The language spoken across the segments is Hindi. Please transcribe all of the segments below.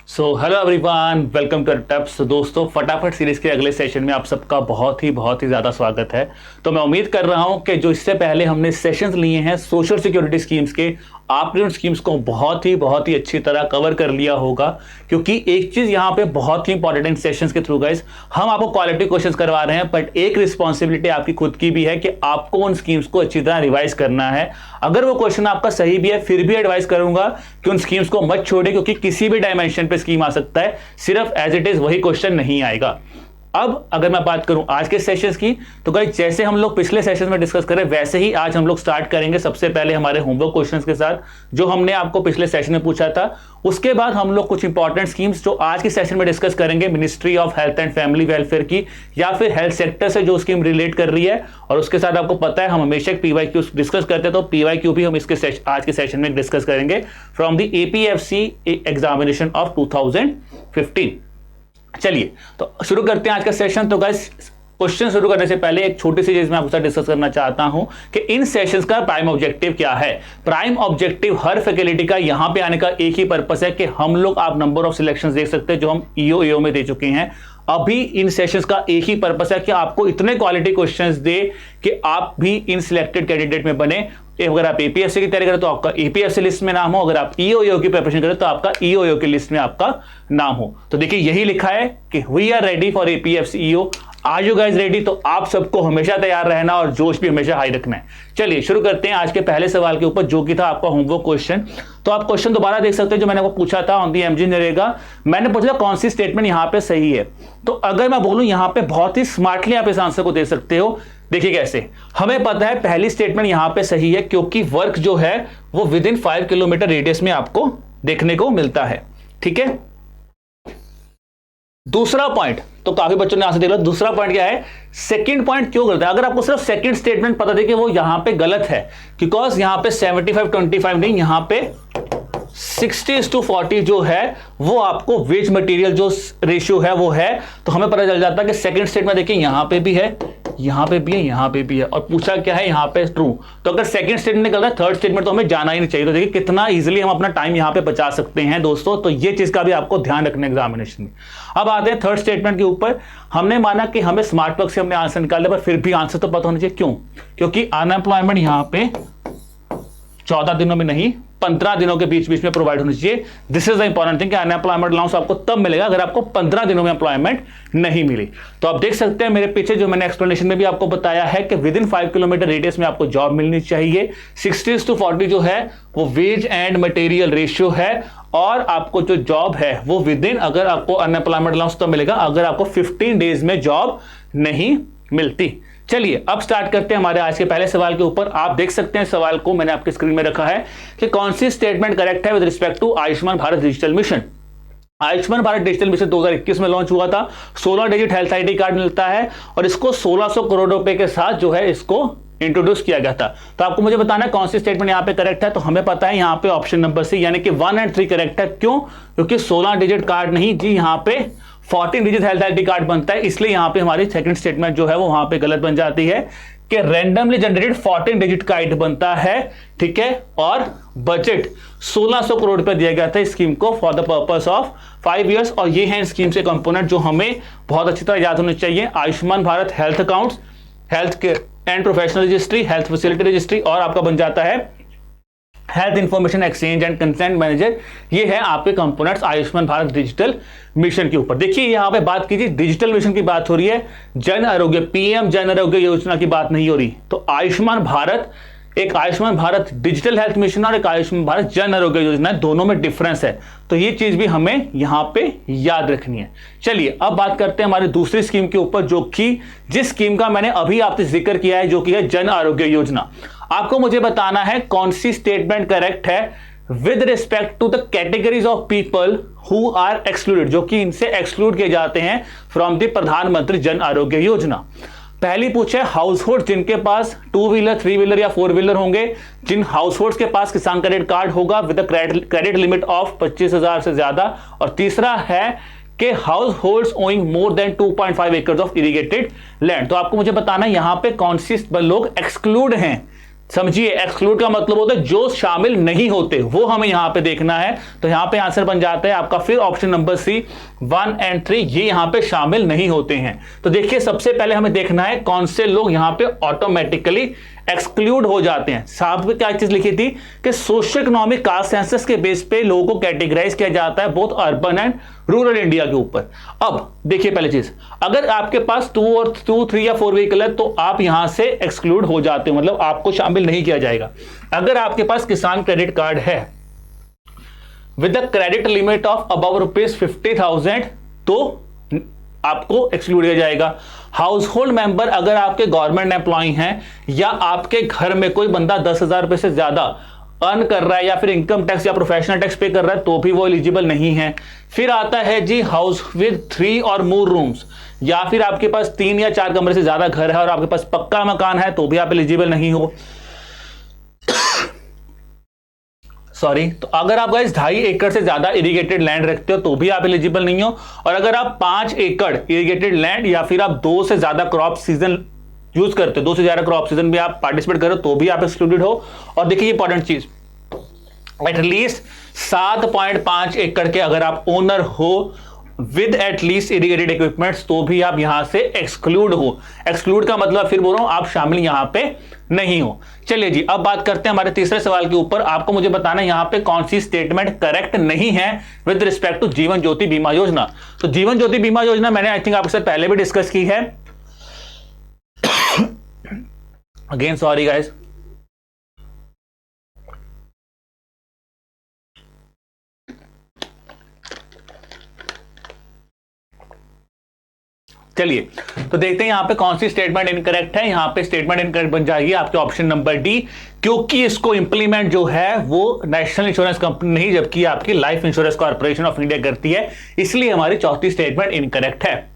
So hello everyone, welcome to tips. दोस्तों, फटाफट सीरीज के अगले सेशन में आप सबका बहुत ही ज़्यादा स्वागत है। तो मैं उम्मीद कर रहा हूं कि जो इससे पहले हमने सेशंस लिए हैं सोशल सिक्योरिटी स्कीम्स के, आपने उन स्कीम्स को बहुत ही अच्छी तरह कवर कर लिया होगा। क्योंकि एक चीज़ यहाँ पे बहुत ही इंपॉर्टेंट इन सेशंस के थ्रू गाइस, हम आपको क्वालिटी क्वेश्चंस करवा रहे हैं, बट एक रिस्पॉन्सिबिलिटी आपकी खुद की भी है कि आपको उन स्कीम्स को अच्छी तरह रिवाइज करना है। अगर वो क्वेश्चन आपका सही भी है, फिर भी एडवाइस करूंगा कि उन स्कीम्स को मत छोड़े, क्योंकि किसी भी डायमेंशन पे स्कीम आ सकता है, सिर्फ एज इट इज वही क्वेश्चन नहीं आएगा। अब अगर मैं बात करूं आज के सेशंस की, तो गाइस जैसे हम लोग पिछले सेशन में डिस्कस करें वैसे ही आज हम लोग स्टार्ट करेंगे सबसे पहले हमारे होमवर्क क्वेश्चंस के साथ, जो हमने आपको पिछले सेशन में पूछा था। उसके बाद हम लोग कुछ इंपॉर्टेंट स्कीम्स जो आज के सेशन में डिस्कस करेंगे ministry of health and family welfare की, या फिर हेल्थ सेक्टर से जो स्कीम रिलेट कर रही है। और उसके साथ आपको पता है हम हमेशा पीवाईक्यू डिस्कस करते हैं, तो पीवाईक्यू भी हम इसके आज के सेशन में डिस्कस करेंगे from the APFC examination of 2015। चलिए तो शुरू करते हैं आज का सेशन। तो गाइस, क्वेश्चन शुरू करने से पहले एक छोटी सी चीज मैं आपके साथ डिस्कस करना चाहता हूं कि इन सेशंस का प्राइम ऑब्जेक्टिव क्या है। प्राइम ऑब्जेक्टिव हर फैकल्टी का यहां पे आने का एक ही पर्पस है कि हम लोग आप नंबर ऑफ सिलेक्शंस देख सकते हैं जो हम ईओ में दे चुके हैं। अभी इन सेशंस का एक ही पर्पस है कि आपको इतने क्वालिटी क्वेश्चंस दे कि आप भी इन सिलेक्टेड कैंडिडेट में बने। अगर आप एपीएससी की तैयारी करें तो आपका एपीएससी लिस्ट में नाम हो, अगर आप ईओ की प्रिपरेशन करें तो आपका ईओ की लिस्ट में आपका नाम हो। तो देखिए यही लिखा है कि we are ready for APFC EO. Are you guys ready? तो आप सबको हमेशा तैयार रहना और जोश भी हमेशा हाई रखना है। चलिए शुरू करते हैं आज के पहले सवाल के ऊपर, जो कि था आपका होमवर्क क्वेश्चन। तो आप क्वेश्चन दोबारा देख सकते हैं जो मैंने आपको पूछा था ऑन दी एमजी नरेगा। मैंने पूछा कौन सी स्टेटमेंट यहां पे सही है। तो अगर मैं बोलूं यहां पे बहुत ही स्मार्टली आप इस आंसर को दे सकते हो। देखिए कैसे, हमें पता है पहली स्टेटमेंट यहां पे सही है क्योंकि वर्क जो है वो विद इन 5 किलोमीटर रेडियस में आपको देखने को मिलता है। ठीक है, दूसरा पॉइंट तो काफी बच्चों ने आंसर देख लिया। दूसरा पॉइंट क्या है, सेकंड पॉइंट क्यों गलत है? अगर आपको सिर्फ सेकंड स्टेटमेंट पता थी कि वो यहां पे गलत है, बिकॉज यहां पे 75-25 नहीं, यहां पे 60:40 जो है वो आपको वेज मटेरियल जो रेशियो है वो है। तो हमें पता चल जाता है कि सेकंड स्टेटमेंट देखिए यहां पे भी है, यहां पे भी है, यहां पे भी है, और पूछा क्या है यहां पे ट्रू। तो अगर सेकंड स्टेटमेंट निकल रहा है, थर्ड स्टेटमेंट तो हमें जाना ही नहीं चाहिए। तो देखिए कितना इजीली हम अपना टाइम यहां पे बचा सकते हैं दोस्तों। तो ये चीज का भी आपको ध्यान रखना एग्जामिनेशन में। अब आते हैं थर्ड स्टेटमेंट के ऊपर। हमने माना कि हमें स्मार्ट वर्क से हमने आंसर निकाल लिया, पर फिर भी आंसर तो पता होना चाहिए। क्यों? क्योंकि अनएम्प्लॉयमेंट यहां पे 14 दिनों में नहीं 15 दिनों के बीच बीच में प्रोवाइड होनी चाहिए। This is the important thing कि अनएम्प्लॉयमेंट अलाउंस आपको तब मिलेगा अगर आपको 15 दिनों में एम्प्लॉयमेंट नहीं मिली। तो आप देख सकते हैं मेरे पीछे जो मैंने एक्सप्लेनेशन में भी आपको बताया है कि विद इन 5 किलोमीटर रेडियस में आपको जॉब मिलनी चाहिए। 60:40 जो है वो वेज एंड मटेरियल रेशियो है, और आपको जो जॉब है वो विद इन, अगर आपको अनएम्प्लॉयमेंट अलाउंस तब मिलेगा अगर आपको 15 डेज में जॉब नहीं मिलती। चलिए अब स्टार्ट करते हैं हमारे आज के पहले सवाल के ऊपर। आप देख सकते हैं सवाल को मैंने आपकी स्क्रीन में रखा है कि कौन सी स्टेटमेंट करेक्ट है with respect to Ayushman Bharat digital mission. Ayushman Bharat digital mission 2021 में लॉन्च हुआ था। 16 डिजिट हेल्थ आईडी कार्ड मिलता है और इसको 1600 करोड़ रुपए के साथ जो है इसको इंट्रोड्यूस किया गया था। तो आपको मुझे बताना है कौन सी स्टेटमेंट यहां पे करेक्ट है। तो हमें पता है यहां पे ऑप्शन नंबर सी यानी कि 1 और 3 करेक्ट है। क्यों? क्योंकि 16 डिजिट कार्ड नहीं जी, यहां पे 14 डिजिट हेल्थ आईडी कार्ड बनता है, इसलिए यहां पे हमारी सेकंड स्टेटमेंट जो है वो वहां पे गलत बन जाती है कि रैंडमली जनरेटेड 14 डिजिट का आईडी बनता है। ठीक है, और बजट 1600 करोड़ रुपए दिया गया था स्कीम को for the purpose of 5 years. और ये हैं स्कीम से कंपोनेंट जो हमें बहुत अच्छी तरह याद होने चाहिए। Ayushman Bharat health accounts, health care and professional registry, health facility registry, और आपका बन जाता है health information exchange and consent manager. ये है आपके components Ayushman Bharat digital mission के ऊपर। देखिए यहां पे बात कीजिए, डिजिटल मिशन की बात हो रही है, जन आरोग्य पीएम जन आरोग्य योजना की बात नहीं हो रही। तो आयुष्मान भारत, एक Ayushman Bharat digital health mission और एक आयुष्मान भारत जन आरोग्य योजना है, दोनों में डिफरेंस है। तो ये चीज भी हमें यहां पे याद रखनी है। चलिए अब बात करते हैं हमारी दूसरी स्कीम के ऊपर, जो कि जिस स्कीम का मैंने अभी आपसे जिक्र किया है, जो कि है जन आरोग्य योजना। आपको मुझे बताना है कौन सी स्टेटमेंट करेक्ट है with respect to the categories of people who are excluded, जो कि इनसे एक्सक्लूड किए जाते हैं फ्रॉम द प्रधानमंत्री जन आरोग्य योजना। पहली पूछे हाउस होल्ड जिनके पास 2 व्हीलर 3 व्हीलर या 4 व्हीलर होंगे, जिन हाउस होल्ड के पास किसान क्रेडिट कार्ड होगा विद क्रेडिट लिमिट ऑफ 25,000 से ज्यादा। और तीसरा है कि house holds owing more than 2.5 acres of irrigated land. तो आपको मुझे बताना है यहां पे कौन सी लोग एक्सक्लूड हैं समझिए, एक्सक्लूड का मतलब होता है जो शामिल नहीं होते, वो हमें यहां पे देखना है। तो यहां पे आंसर बन जाता है आपका फिर ऑप्शन नंबर सी, 1 और 3 ये यहां पे शामिल नहीं होते हैं। तो देखिए सबसे पहले हमें देखना है कौन से लोग यहां पे ऑटोमेटिकली एक्सक्लूड हो जाते हैं। साथ में क्या चीज लिखी थी कि सोशियो इकोनॉमिक कास्ट सेंसस के बेस पे लोगों को कैटेगराइज किया जाता है both urban and rural India के ऊपर। अब देखिए पहले चीज, अगर आपके पास 2, 3 या 4 व्हीकल है तो आप यहां से एक्सक्लूड हो जाते हो, मतलब आपको शामिल नहीं किया जाएगा। अगर आपके पास किसान क्रेडिट कार्ड है with the credit limit of above ₹50,000 तो आपको एक्सक्लूड किया जाएगा। हाउस होल्ड मेंबर अगर आपके गवर्नमेंट एम्प्लॉय हैं या आपके घर में कोई बंदा 10,000 रुपए से ज्यादा अर्न कर रहा है या फिर इनकम टैक्स या प्रोफेशनल टैक्स पे कर रहा है तो भी वो एलिजिबल नहीं है। फिर आता है जी हाउस विद 3 और मोर रूम्स, या फिर आपके पास 3 या 4 कमरे से ज्यादा घर है और आपके पास पक्का मकान है तो भी आप एलिजिबल नहीं हो। सॉरी, तो अगर आप गाइस 2.5 एकड़ से ज्यादा इरिगेटेड लैंड रखते हो तो भी आप एलिजिबल नहीं हो। और अगर आप 5 एकड़ इरिगेटेड लैंड या फिर आप 2 से ज्यादा क्रॉप सीजन यूज करते हो, 2 से ज्यादा क्रॉप सीजन भी आप पार्टिसिपेट करो तो भी आप एक्सक्लूडेड हो। और देखिए इंपॉर्टेंट चीज, एटलीस्ट 7.5 एकड़ के अगर आप ओनर हो विद एटलीस्ट इरिगेटेड इक्विपमेंट्स तो भी आप यहां से एक्सक्लूड हो। एक्सक्लूड का मतलब फिर बोल रहा हूं आप शामिल यहां पे नहीं हो। चलिए जी, अब बात करते हैं हमारे तीसरे सवाल के ऊपर। आपको मुझे बताना है यहां पे कौन सी स्टेटमेंट करेक्ट नहीं है with respect to Jeevan Jyoti बीमा योजना। तो जीवन ज्योति बीमा योजना मैंने आई थिंक आपसे पहले भी डिस्कस की है। अगेन सॉरी गाइस, चलिए तो देखते हैं यहां पे कौन सी स्टेटमेंट इनकरेक्ट है। यहां पे स्टेटमेंट इनकरेक्ट बन जाएगी आपके ऑप्शन नंबर डी, क्योंकि इसको इंप्लीमेंट जो है वो नेशनल इंश्योरेंस कंपनी नहीं जबकि आपकी life insurance corporation of India करती है, इसलिए हमारी चौथी स्टेटमेंट इनकरेक्ट है।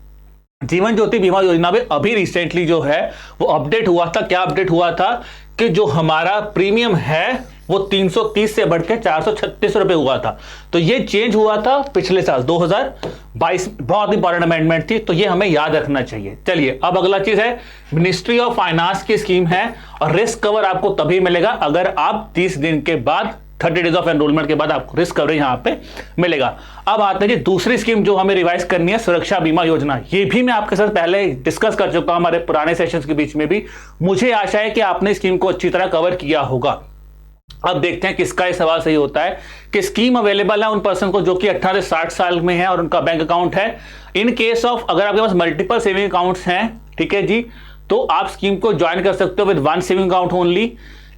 जीवन ज्योति बीमा योजना में अभी रिसेंटली जो है वो अपडेट हुआ था। क्या अपडेट हुआ था कि जो हमारा प्रीमियम है वो 330 से बढ़ के 436 रुपए हुआ था। तो ये चेंज हुआ था पिछले साल 2022, बहुत इंपॉर्टेंट अमेंडमेंट थी, तो ये हमें याद रखना चाहिए। चलिए अब अगला चीज है, मिनिस्ट्री ऑफ फाइनेंस की स्कीम है और रिस्क कवर आपको तभी मिलेगा अगर आप 30 दिन के बाद 30 डेज ऑफ एनरोलमेंट के बाद आपको रिस्क कवरेज यहां पे मिलेगा। अब आते हैं जी दूसरी स्कीम जो हमें रिवाइज करनी है, सुरक्षा बीमा योजना। ये भी मैं आपके साथ पहले डिस्कस कर चुका हूं हमारे पुराने सेशंस के बीच में भी। मुझे आशा है कि आपने स्कीम को अच्छी तरह कवर किया होगा। अब देखते हैं किसका ये सवाल सही होता है कि स्कीम अवेलेबल है उन पर्सन को जो कि 18 से 60 साल में है और उनका बैंक अकाउंट है। इन केस ऑफ अगर आपके पास मल्टीपल सेविंग अकाउंट्स हैं, ठीक है जी, तो आप स्कीम को ज्वाइन कर सकते हो विद 1 सेविंग अकाउंट ओनली।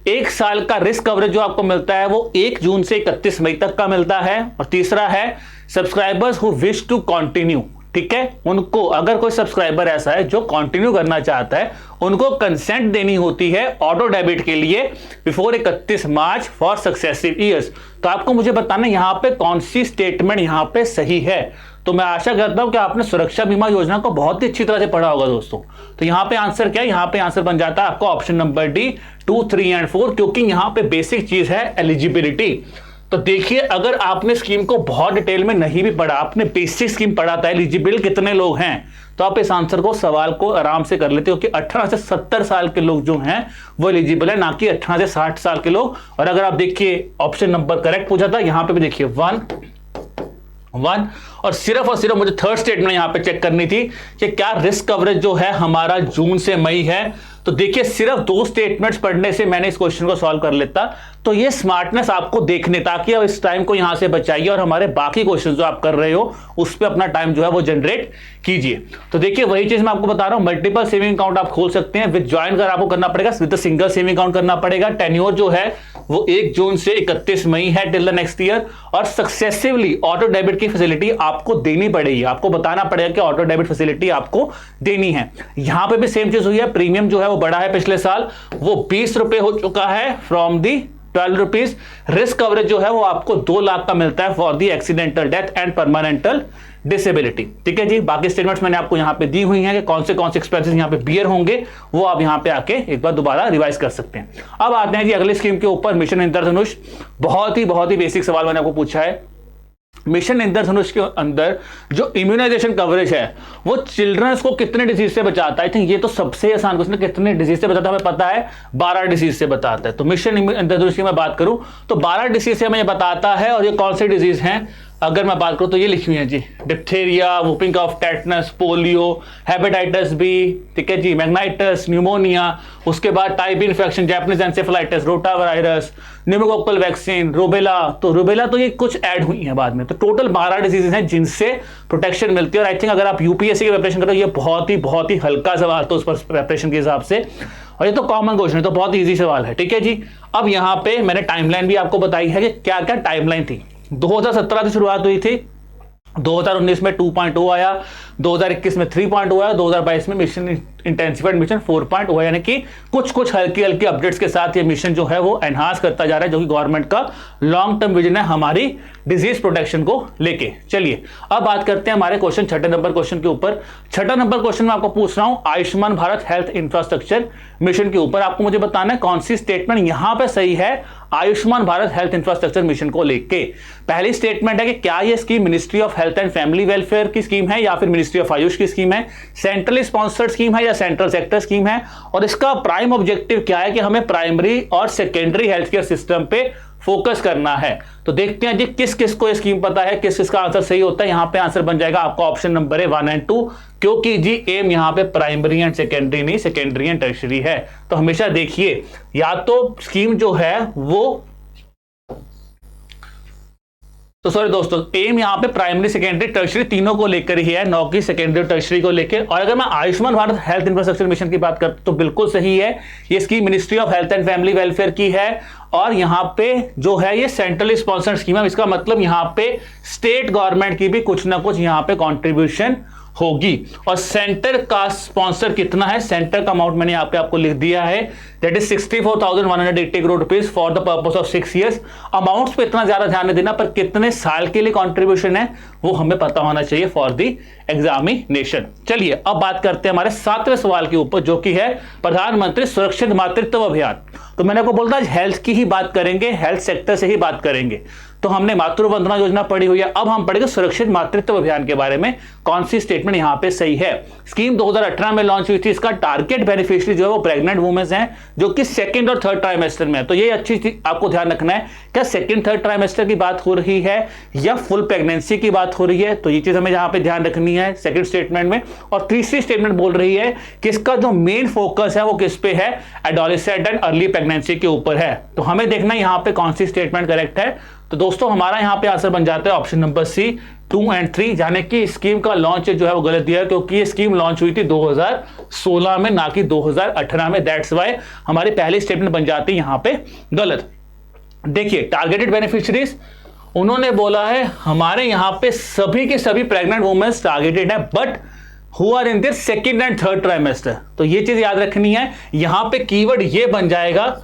1 साल का रिस्क कवरेज जो आपको मिलता है वो 1 जून से 31 मई तक का मिलता है। और तीसरा है subscribers who wish to continue, ठीक है, उनको अगर कोई सब्सक्राइबर ऐसा है जो कंटिन्यू करना चाहता है उनको कंसेंट देनी होती है ऑटो डेबिट के लिए before 31 March for successive years. तो आपको मुझे बताना यहां पे कौन सी स्टेटमेंट यहां पे सही है। तो मैं आशा करता हूं कि आपने सुरक्षा बीमा योजना को बहुत ही अच्छी तरह से पढ़ा होगा दोस्तों। तो यहां पे आंसर क्या है, यहां पे आंसर बन जाता है आपका ऑप्शन नंबर डी 2, 3 और 4, क्योंकि यहां पे बेसिक चीज है एलिजिबिलिटी। तो देखिए अगर आपने स्कीम को बहुत डिटेल में नहीं भी पढ़ा, आपने बेसिक स्कीम पढ़ा था एलिजिबल कितने लोग हैं, तो आप इस आंसर को सवाल को आराम से कर लेते हो कि 18 से 70 साल के लोग जो हैं वो एलिजिबल है, ना कि 18 से 60 साल के लोग। और अगर आप देखिए ऑप्शन नंबर करेक्ट पूछा था, यहां पे भी देखिए 1 और सिर्फ मुझे थर्ड स्टेटमेंट यहां पे चेक करनी थी कि क्या रिस्क कवरेज जो है हमारा जून से मई है। तो देखिए सिर्फ 2 स्टेटमेंट्स पढ़ने से मैंने इस क्वेश्चन को सॉल्व कर लेता। तो ये स्मार्टनेस आपको देखने, ताकि आप इस टाइम को यहां से बचाइए और हमारे बाकी क्वेश्चन जो आप कर रहे हो उस पर अपना टाइम जो है वो जनरेट कीजिए। तो देखिए वही चीज मैं आपको बता रहा हूं, मल्टीपल सेविंग अकाउंट आप खोल सकते हैं विद ज्वाइन कर आपको करना पड़ेगा, विद सिंगल सेविंग अकाउंट करना पड़ेगा। टेन्योर जो है वो 1 जून से 31 मई है टिल द नेक्स्ट ईयर। और सक्सेसिवली ऑटो डेबिट की फैसिलिटी आपको देनी पड़ेगी, आपको बताना पड़ेगा कि ऑटो डेबिट फैसिलिटी आपको देनी है। यहां पे भी सेम चीज हुई है, प्रीमियम जो है वो बढ़ा है पिछले साल, वो 20 रुपए हो चुका है from the 12 rupees. Risk coverage जो है वो आपको 2 लाख का मिलता है for the accidental death and permanental disability. ठीक है जी, बाकी स्टेटमेंट्स मैंने आपको यहां पे दी हुई हैं कि कौन से एक्सपेंसेस यहां पे बियर होंगे, वो आप यहां पे आके एक बार दोबारा रिवाइज कर सकते हैं। अब आते हैं जी अगली स्कीम के ऊपर, मिशन इंद्रधनुष। बहुत ही बेसिक सवाल मैंने आपको पूछा है। मिशन इंद्रधनुष के अंदर जो इम्यूनाइजेशन कवरेज है वो चिल्ड्रंस को कितने डिजीज से बचाता है? आई थिंक ये तो सबसे आसान क्वेश्चन है, कितने डिजीज से बचाता है हमें पता है, 12 डिजीज से बताता है। तो मिशन इंद्रधनुष की मैं बात करूं तो 12 डिजीज से हमें बताता है। और ये कौन से डिजीज हैं अगर मैं बात करूं तो ये लिखी हुई है जी, diphtheria, whooping cough, tetanus, polio, hepatitis B, ठीक है जी, मैग्नाइटिस, न्यूमोनिया, उसके बाद type B infection, Japanese encephalitis, rota virus, pneumococcal vaccine, rubella. तो रूबेला तो ये कुछ ऐड हुई है बाद में। तो टोटल 12 डिजीजेज हैं जिनसे प्रोटेक्शन मिलती है। और आई थिंक अगर आप यूपीएससी की प्रिपरेशन करो, ये बहुत ही हल्का सवाल तो उस पर प्रिपरेशन के हिसाब से, और ये तो कॉमन क्वेश्चन है, तो बहुत ईजी सवाल है, ठीक है जी। अब यहाँ पे मैंने टाइमलाइन भी आपको बताई है कि क्या क्या टाइमलाइन थी। 2017 से शुरुआत हुई थी, 2019 में 2.0 आया, 2021 में 3.0 आया, 2022 में मिशन इंटेंसिफाइड मिशन 4.0 है, यानी कि कुछ हल्की अपडेट्स के साथ ये मिशन जो है वो एनहांस करता जा रहा है, जो कि गवर्नमेंट का लॉन्ग टर्म विजन है हमारी डिजीज प्रोटेक्शन को लेके। चलिए अब बात करते हैं हमारे क्वेश्चन, छठे नंबर क्वेश्चन के ऊपर। छठा नंबर क्वेश्चन मैं आपको पूछ रहा हूं Ayushman Bharat health infrastructure mission के ऊपर। आपको मुझे बताना है कौन सी स्टेटमेंट यहां पर सही है Ayushman Bharat health infrastructure mission को लेके। पहली स्टेटमेंट है कि क्या यह scheme ministry of health and family welfare की स्कीम है या फिर मिनिस्ट्री ऑफ आयुष की स्कीम है, सेंट्रली स्पॉन्सर्ड स्कीम है या सेंट्रल सेक्टर स्कीम है, और इसका प्राइम ऑब्जेक्टिव क्या है कि हमें प्राइमरी और सेकेंडरी हेल्थ केयर सिस्टम पे फोकस करना है। तो देखते हैं जी किस किस को ये स्कीम पता है, किस किस का आंसर सही होता है। यहां पे आंसर बन जाएगा आपका ऑप्शन नंबर है 1 और 2, क्योंकि जी एम यहां पे प्राइमरी एंड सेकेंडरी नहीं, सेकेंडरी एंड टर्शियरी है। तो हमेशा देखिए या तो स्कीम जो है वो, तो सॉरी दोस्तों, एम यहां पे प्राइमरी सेकेंडरी टर्शियरी तीनों को लेकर ही है, नौ की सेकेंडरी टर्शियरी को लेकर। और अगर मैं Ayushman Bharat health infrastructure mission की बात करता तो बिल्कुल सही है, ये scheme ministry of health and family welfare की है। और यहां पे जो है ये सेंट्रली स्पॉन्सर्ड स्कीम है, इसका मतलब यहां पे स्टेट गवर्नमेंट की भी कुछ ना कुछ यहां पे कंट्रीब्यूशन होगी। और सेंटर का स्पॉन्सर कितना है, सेंटर का अमाउंट मैंने यहाँ पे आपको लिख दिया है, that is 64,180 crore rupees for the purpose of 6 years. Amounts पे इतना ज्यादा ध्यान नहीं देना, पर कितने साल के लिए कंट्रीब्यूशन है वो हमें पता होना चाहिए फॉर द एग्जामिनेशन। चलिए अब बात करते हैं हमारे 7वें सवाल के ऊपर, जो कि है प्रधानमंत्री सुरक्षित मातृत्व अभियान। तो मैंने आपको बोला था हेल्थ की ही बात करेंगे, हेल्थ सेक्टर से ही बात करेंगे। तो हमने मातृ वंदना योजना पढ़ी हुई है, अब हम पढ़ेंगे सुरक्षित मातृत्व अभियान के बारे में, कौन सी स्टेटमेंट यहां पे सही है। स्कीम 2018 में लॉन्च हुई थी, इसका टारगेट बेनिफिशियरी जो है वो प्रेग्नेंट वुमेन्स हैं जो कि सेकंड और थर्ड ट्राइमेस्टर में है। तो ये अच्छी चीज आपको ध्यान रखना है, क्या सेकंड थर्ड ट्राइमेस्टर की बात हो रही है या फुल प्रेगनेंसी की बात हो रही है, तो ये चीज हमें यहां पे ध्यान रखनी है सेकंड स्टेटमेंट में। और तीसरी स्टेटमेंट बोल रही है कि इसका जो मेन फोकस है वो किस पे है, एडोलेसेंट एंड अर्ली प्रेगनेंसी के ऊपर है। तो हमें देखना है यहां पे कौन सी स्टेटमेंट करेक्ट है। तो दोस्तों हमारा यहां पे आंसर बन जाता है ऑप्शन नंबर सी 2 और 3, यानी कि स्कीम का लॉन्च जो है वो गलत दिया है, क्योंकि ये स्कीम लॉन्च हुई थी 2016 में, ना कि 2018 में। दैट्स वाई हमारी पहली स्टेटमेंट बन जाती है यहां पे गलत। देखिए टारगेटेड बेनिफिशियरीज, उन्होंने बोला है हमारे यहां पे सभी के सभी प्रेग्नेंट वुमेन्स टारगेटेड है, but who are in their second and third trimester. तो ये चीज याद रखनी है, यहां पे कीवर्ड ये बन जाएगा,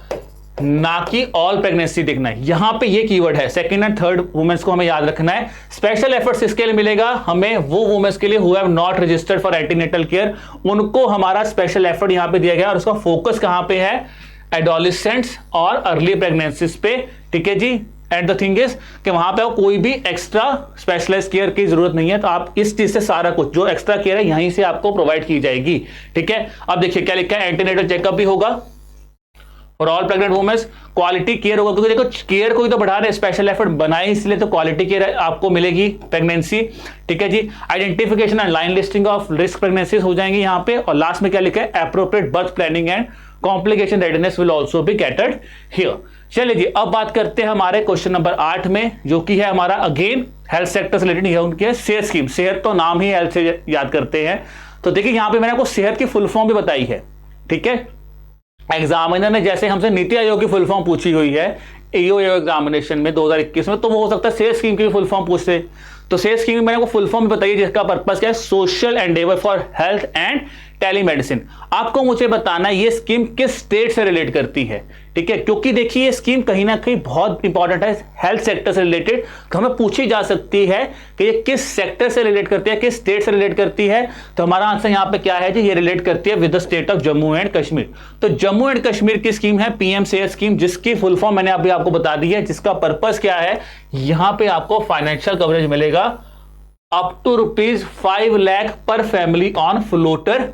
ना कि ऑल प्रेगनेंसी देखना है। यहां पे ये कीवर्ड है सेकंड एंड थर्ड वुमेन्स को हमें याद रखना है। स्पेशल एफर्ट्स इसके लिए मिलेगा हमें वो वुमेन्स के लिए who have not registered for antenatal care, उनको हमारा स्पेशल एफर्ट यहां पे दिया गया। और उसका फोकस कहां पे है, एडोलेसेंट्स और अर्ली प्रेगनेंसीज पे, ठीक है जी। एंड द थिंग इज कि वहां पे कोई भी एक्स्ट्रा स्पेशलाइज्ड केयर की जरूरत नहीं है, तो आप इस चीज से सारा कुछ जो एक्स्ट्रा केयर है यहीं से आपको प्रोवाइड की जाएगी, ठीक है। अब देखिए क्या लिखा है, एंटीनेटल चेकअप भी होगा और all pregnant women's, quality care होगा, क्योंकि देखो केयर को ही तो बढ़ा रहे, स्पेशल एफर्ट बनाए इसलिए, तो क्वालिटी केयर आपको मिलेगी प्रेगनेंसी, ठीक है जी। Identification and line listing of risk pregnancies हो जाएंगी यहाँ पे। और लास्ट में क्या लिखा है, appropriate birth planning and complication readiness will also be catered here. चलिए जी अब बात करते हैं हमारे क्वेश्चन नंबर 8 में, जो कि है हमारा अगेन हेल्थ सेक्टर से रिलेटेड है, उनकी सेहत स्कीम। सेहत तो नाम ही हेल्थ से याद करते हैं, तो देखिए यहाँ पे मैंने आपको सेहत की फुल फॉर्म भी बताई है, ठीक है। एग्जामिनर ने जैसे हमसे नीति आयोग की फुल फॉर्म पूछी हुई है एओ एग्जामिनेशन में 2021 में, तो वो हो सकता है सेहत स्कीम की भी फुल फॉर्म पूछते। तो सेहत स्कीम मैंने आपको फुल फॉर्म बताइए, जिसका पर्पस क्या है, social Endeavour for health and telemedicine. आपको मुझे बताना है ये स्कीम किस स्टेट से रिलेट करती है, ठीक है, क्योंकि देखिए ये स्कीम कहीं ना कहीं बहुत इंपॉर्टेंट है हेल्थ सेक्टर से रिलेटेड, तो हमें पूछी जा सकती है कि ये किस सेक्टर से रिलेट करती है, किस स्टेट से रिलेट करती है। तो हमारा आंसर यहाँ पे क्या है जी, ये रिलेट करती है with the state of Jammu and Kashmir. तो जम्मू एंड कश्मीर की स्कीम है पीएम सेहत स्कीम, जिसकी फुल फॉर्म मैंने अभी आपको बता दी है, जिसका पर्पस क्या है, यहां पे आपको फाइनेंशियल कवरेज मिलेगा अप टू ₹5 लाख पर फैमिली ऑन फ्लोटर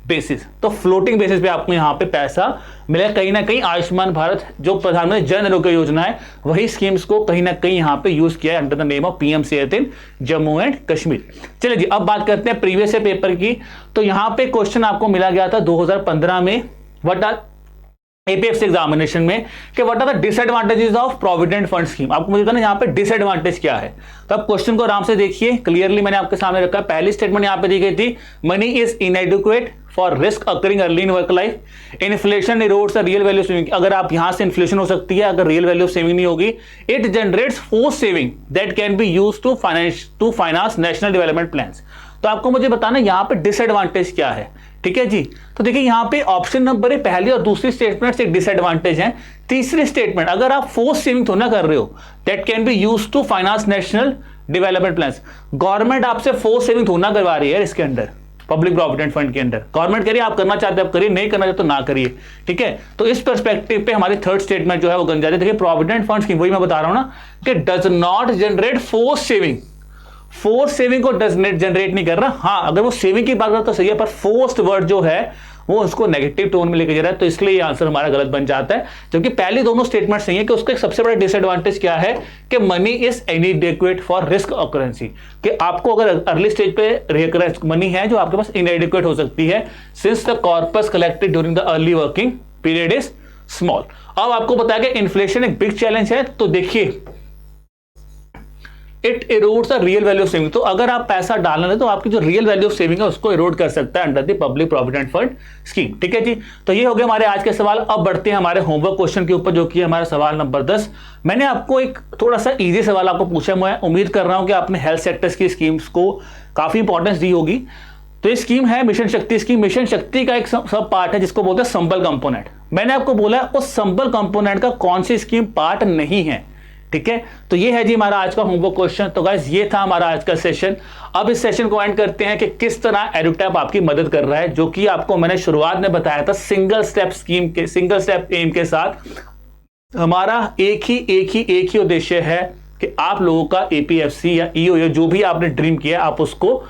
बेसिस। तो फ्लोटिंग बेसिस पे आपको यहां पे पैसा मिलेगा। कहीं ना कहीं आयुष्मान भारत जो प्रधानमंत्री जन आरोग्य योजना है, वही स्कीम्स को कहीं ना कहीं यहां पे यूज किया है under the name of PM सेहत इन जम्मू एंड कश्मीर। चलिए जी, अब बात करते हैं प्रीवियस पेपर की। तो यहां पे क्वेश्चन आपको मिला गया था 2015 में, व्हाट आर एपीएफसी एग्जामिनेशन में, कि what are the disadvantages of provident fund scheme. आपको मुझे कहना यहाँ पे डिसएडवांटेज क्या है, तो आप क्वेश्चन को आराम से देखिए, क्लियरली मैंने आपके सामने रखा है। पहली स्टेटमेंट यहाँ पे दी गई थी, money is inadequate for risk occurring early in work life, inflation erodes the real value of saving. अगर आप यहां से इन्फ्लेशन हो सकती है, अगर रियल वैल्यू ऑफ सेविंग नहीं होगी, it generates force saving that can be used to finance national development plans. तो आपको मुझे बताना यहाँ पे डिसएडवांटेज क्या है, ठीक है जी। तो देखिए यहाँ पे ऑप्शन नंबर है, पहली और दूसरी स्टेटमेंट से डिसएडवांटेज है। तीसरी स्टेटमेंट, अगर आप फोर्स सेविंग तो ना कर रहे हो, that can be used to finance national development plans. Government आपसे फोर्स सेविंग तो ना करवा रही है इसके अंदर, पब्लिक प्रोविडेंट फंड के अंदर। गवर्नमेंट करिए, आप करना चाहते हैं आप करिए, नहीं करना चाहते तो ना करिए, ठीक है। तो इस पर्सपेक्टिव पे हमारी थर्ड स्टेटमेंट जो है वो गन जाती है। देखिए प्रोविडेंट फंड स्कीम, वही मैं बता रहा हूं ना, कि does not generate force saving. Force saving को जनरेट नहीं कर रहा। हाँ, अगर वो सेविंग की बात करता तो सही है, पर फोर्स्ड वर्ड जो है वो उसको नेगेटिव टोन में लेके जा रहा है, तो इसलिए ये आंसर हमारा गलत बन जाता है। क्योंकि पहली दोनों स्टेटमेंट सही है कि उसका एक सबसे बड़ा डिसएडवांटेज क्या है कि money is inadequate for risk occurrence, कि आपको अगर अर्ली स्टेज पे मनी है जो आपके पास इनएडिक्वेट हो सकती है, since the corpus collected during the early working period is small. अब आपको बताया कि इन्फ्लेशन एक बिग चैलेंज है, तो देखिए it erodes the real value of saving. तो अगर आप पैसा डालना है तो आपकी जो रियल वैल्यू ऑफ सेविंग है उसको इरोड कर सकता है under the public provident fund scheme, ठीक है जी। तो ये हो गए हमारे आज के सवाल। अब बढ़ते हैं हमारे होमवर्क क्वेश्चन के ऊपर, जो कि हमारा सवाल नंबर 10। मैंने आपको एक थोड़ा सा इजी सवाल आपको पूछा, मैं उम्मीद कर रहा हूं कि आपने हेल्थ सेक्टर्स की स्कीम्स को काफी इंपॉर्टेंस दी होगी। तो ये स्कीम है मिशन शक्ति स्कीम। मिशन शक्ति का एक सब पार्ट है जिसको बोलते हैं संबल कंपोनेंट। मैंने आपको बोला उस संबल कंपोनेंट का कौन सी स्कीम पार्ट नहीं है, ठीक है। तो ये है जी हमारा आज का होमवर्क क्वेश्चन। तो गाइस ये था हमारा आज का सेशन। अब इस सेशन को एंड करते हैं कि किस तरह एडुटैप आपकी मदद कर रहा है, जो कि आपको मैंने शुरुआत में बताया था, सिंगल स्टेप स्कीम के, सिंगल स्टेप एम के साथ। हमारा एक ही उद्देश्य है कि आप लोगों का एपीएफसी या ईओ जो भी आपने ड्रीम किया आप उसको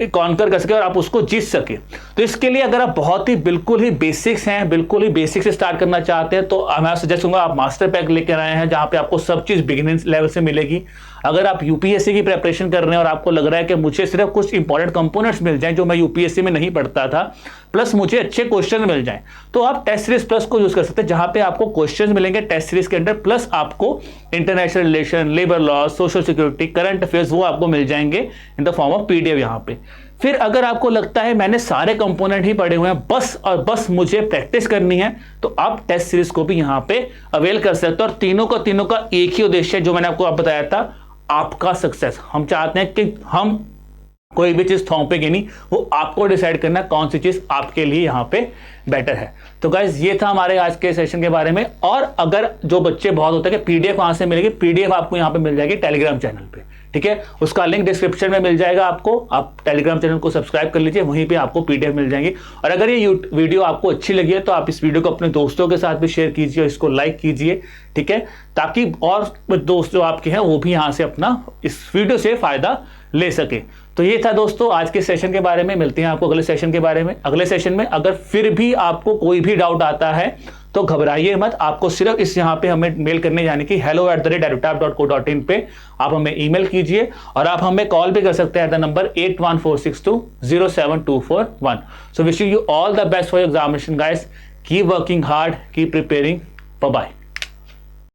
कॉन्कर कर सके और आप उसको जीत सके। तो इसके लिए अगर आप बहुत ही बिल्कुल ही बेसिक्स हैं, बिल्कुल ही बेसिक से स्टार्ट करना चाहते हैं, तो मैं सजेस्ट करूंगा आप मास्टर पैक लेकर आए हैं, जहां पे आपको सब चीज बिगिनिंग लेवल से मिलेगी। अगर आप यूपीएससी की प्रिपरेशन कर रहे हैं और आपको लग रहा है कि मुझे सिर्फ कुछ इंपॉर्टेंट कंपोनेंट्स मिल जाएं जो मैं यूपीएससी में नहीं पढ़ता था, प्लस मुझे अच्छे क्वेश्चन मिल जाएं, तो आप टेस्ट सीरीज प्लस को यूज कर सकते हैं, जहां पे आपको क्वेश्चन मिलेंगे टेस्ट सीरीज के अंदर, प्लस आपको international relation, labour law, social security, current affairs वो आपको मिल जाएंगे in the form of PDF यहाँ पे। फिर अगर आपको लगता है मैंने सारे कंपोनेंट ही पढ़े हुए हैं बस और बस मुझे प्रैक्टिस करनी है, तो आप टेस्ट सीरीज को भी यहाँ पे अवेल कर सकते हो। और तीनों का एक ही उद्देश्य है जो मैंने आपको बताया था, आपका सक्सेस। हम चाहते हैं कि हम कोई भी चीज थोपेंगे नहीं, वो आपको डिसाइड करना कौन सी चीज आपके लिए यहाँ पे बेटर है। तो गाइज ये था हमारे आज के सेशन के बारे में। और अगर जो बच्चे बहुत होते हैं कि पीडीएफ कहां से मिलेगी, पीडीएफ आपको यहाँ पे मिल जाएगी टेलीग्राम चैनल पे, ठीक है। उसका लिंक डिस्क्रिप्शन में मिल जाएगा आपको, आप टेलीग्राम चैनल को सब्सक्राइब कर लीजिए, वहीं पे आपको पीडीएफ मिल जाएंगी। और अगर ये वीडियो आपको अच्छी लगी है तो आप इस वीडियो को अपने दोस्तों के साथ भी शेयर कीजिए, इसको लाइक कीजिए, ठीक है, ताकि और दोस्त जो आपके हैं वो भी यहाँ से अपना इस वीडियो से फायदा ले सके। तो ये था दोस्तों आज के सेशन के बारे में। मिलते हैं आपको अगले सेशन के बारे में, अगले सेशन में। अगर फिर भी आपको कोई भी डाउट आता है तो घबराइए मत, आपको सिर्फ इस यहाँ पे हमें मेल करने जाने की hello@edutap.co.in पे आप हमें ईमेल कीजिए, और आप हमें कॉल भी कर सकते हैं at the number 8146207241। So wishing you all the best for your examination guys, keep working hard, keep preparing, bye bye.